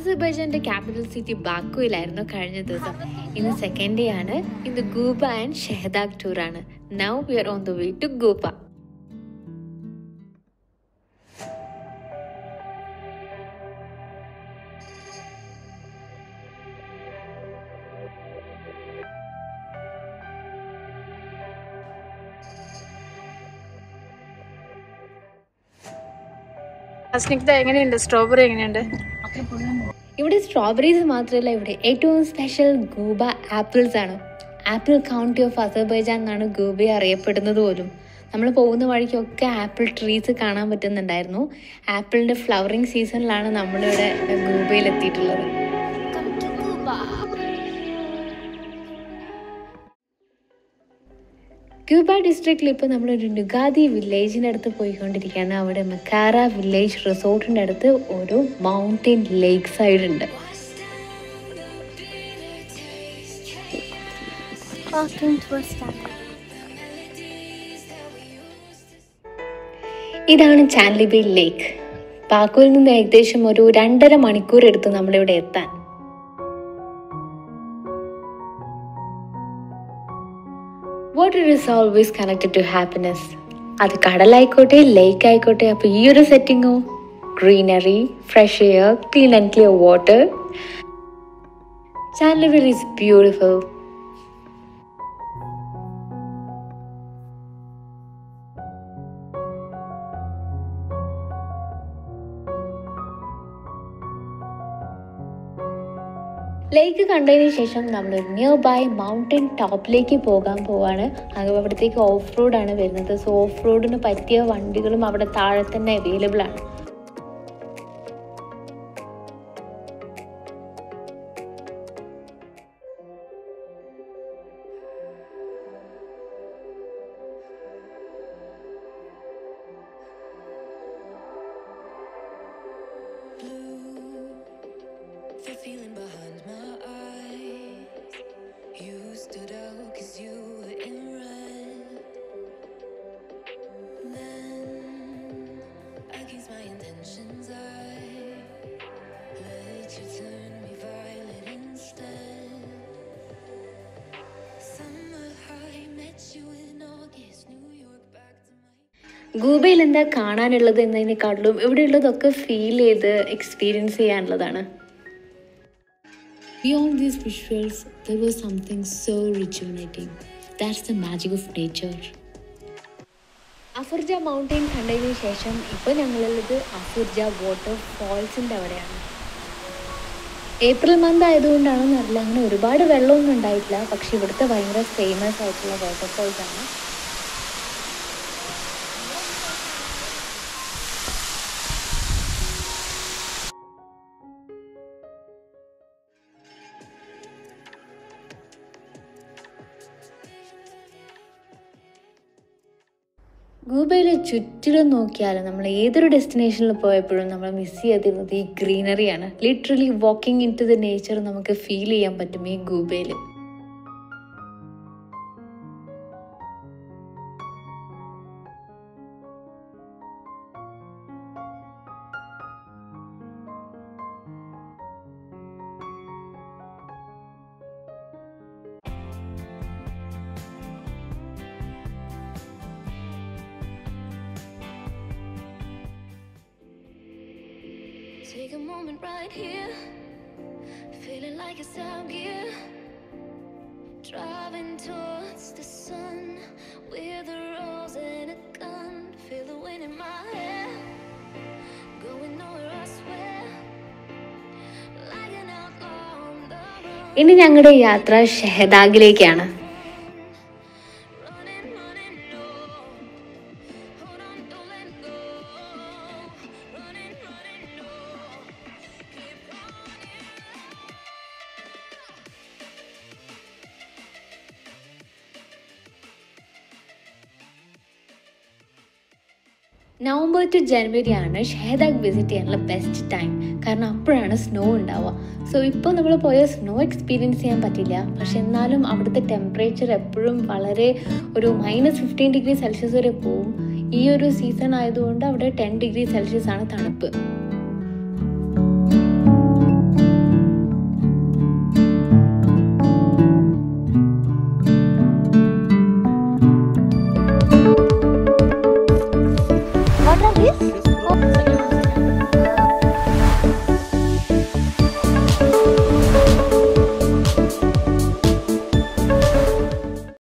Azerbaijan's capital city Bakuilairunnu kazhinja divasam. Innu second day aanu. Innu Quba and Shehdag tour aanu. Now we are on the way to Quba. Strawberry. ഇവിടെ strawberries മാത്രമല്ല, ഇവിടെ ഏറ്റവും special Gauba apples ആണ്. Apple county of Azerbaijan എന്നാണ് ഗൂബയെ അറിയപ്പെടുന്നത് പോലും. നമ്മൾ പോകുന്ന വഴിക്കൊക്കെ ആപ്പിൾ ട്രീസ് കാണാൻ പറ്റുന്നുണ്ടായിരുന്നു. ആപ്പിളിൻ്റെ ഫ്ലവറിങ് സീസണിലാണ് നമ്മളിവിടെ ഗൂബയിൽ എത്തിയിട്ടുള്ളത്. ക്യൂബ ഡിസ്ട്രിക്റ്റിൽ ഇപ്പോൾ നമ്മളൊരു നുഗാദി വില്ലേജിൻ്റെ അടുത്ത് പോയിക്കൊണ്ടിരിക്കുകയാണ്. അവിടെ മക്കാര വില്ലേജ് റിസോർട്ടിൻ്റെ അടുത്ത് ഒരു മൗണ്ടൻ ലേക്ക് സൈഡ് ഉണ്ട്. ഇതാണ് ചാൻലിബി ലേക്ക്. ബാക്കുവിൽ നിന്ന് ഏകദേശം ഒരു 2.5 മണിക്കൂർ എടുത്ത് നമ്മളിവിടെ എത്താൻ. Water is always connected to happiness. അത് കടലായിക്കോട്ടെ ലേക്ക് ആയിക്കോട്ടെ. അപ്പോൾ ഈ ഒരു സെറ്റിങ്ങോ, greenery, fresh air, clean and clear water. ചാൻലിബി ഈസ് ബ്യൂട്ടിഫുൾ. ലേക്ക് കണ്ടതിന് ശേഷം നമ്മൾ നിയർ ബൈ മൗണ്ടൻ ടോപ്പിലേക്ക് പോകാൻ പോവാണ്. അത് അവിടത്തേക്ക് ഓഫ് റോഡാണ് വരുന്നത്. സോ ഓഫ് റോഡിന് പറ്റിയ വണ്ടികളും അവിടെ താഴെ തന്നെ അവൈലബിൾ ആണ്. ഗൂബയിൽ എന്താ കാണാനുള്ളത് എന്നതിനെക്കാട്ടിലും ഇവിടെയുള്ളതൊക്കെ ഫീൽ ചെയ്ത് experience ചെയ്യാനുള്ളതാണ്. Beyond these visuals, there was something so rejuvenating. That's the magic of nature. അഫുർജ മൗണ്ടെയിൻ കണ്ടതിന് ശേഷം ഇപ്പോൾ ഞങ്ങളുള്ളത് അഫുർജ വാട്ടർ ഫോൾസിൻ്റെ അവിടെയാണ്. ഏപ്രിൽ മന്ത് ആയതുകൊണ്ടാണെന്ന് അറിയില്ല, അങ്ങനെ ഒരുപാട് വെള്ളമൊന്നും ഉണ്ടായിട്ടില്ല. പക്ഷെ ഇവിടുത്തെ ഭയങ്കര ഫേമസ് ആയിട്ടുള്ള വാട്ടർഫോൾസ് ആണ്. ഗൂബയിൽ ചുറ്റിലും നോക്കിയാൽ നമ്മൾ ഏതൊരു ഡെസ്റ്റിനേഷനിൽ പോയപ്പോഴും നമ്മൾ മിസ് ചെയ്തിരുന്നത് ഈ ഗ്രീനറിയാണ്. Literally walking into the nature നമുക്ക് ഫീൽ ചെയ്യാൻ പറ്റും ഈ ഗൂബയിൽ. Take a moment right here, feeling like it's out gear, driving towards the sun with a rose and a gun. Feel the wind in my hair, going nowhere I swear, like an outlaw on the run. ഇനി ഞങ്ങളുടെ യാത്ര ഷെഹദാഗിലേക്കാണ്. November two ജനുവരി ആണ് ഷെഹദാഗ് visit ചെയ്യാനുള്ള best time. കാരണം അപ്പോഴാണ് snow ഉണ്ടാവുക. So ഇപ്പോൾ നമ്മൾ പോയ സ്നോ എക്സ്പീരിയൻസ് ചെയ്യാൻ പറ്റില്ല. പക്ഷെ എന്നാലും അവിടുത്തെ ടെമ്പറേച്ചർ എപ്പോഴും വളരെ ഒരു -15 ഡിഗ്രി സെൽഷ്യസ് വരെ പോവും. ഈ ഒരു സീസൺ ആയതുകൊണ്ട് അവിടെ 10 ഡിഗ്രി സെൽഷ്യസ് ആണ് തണുപ്പ്.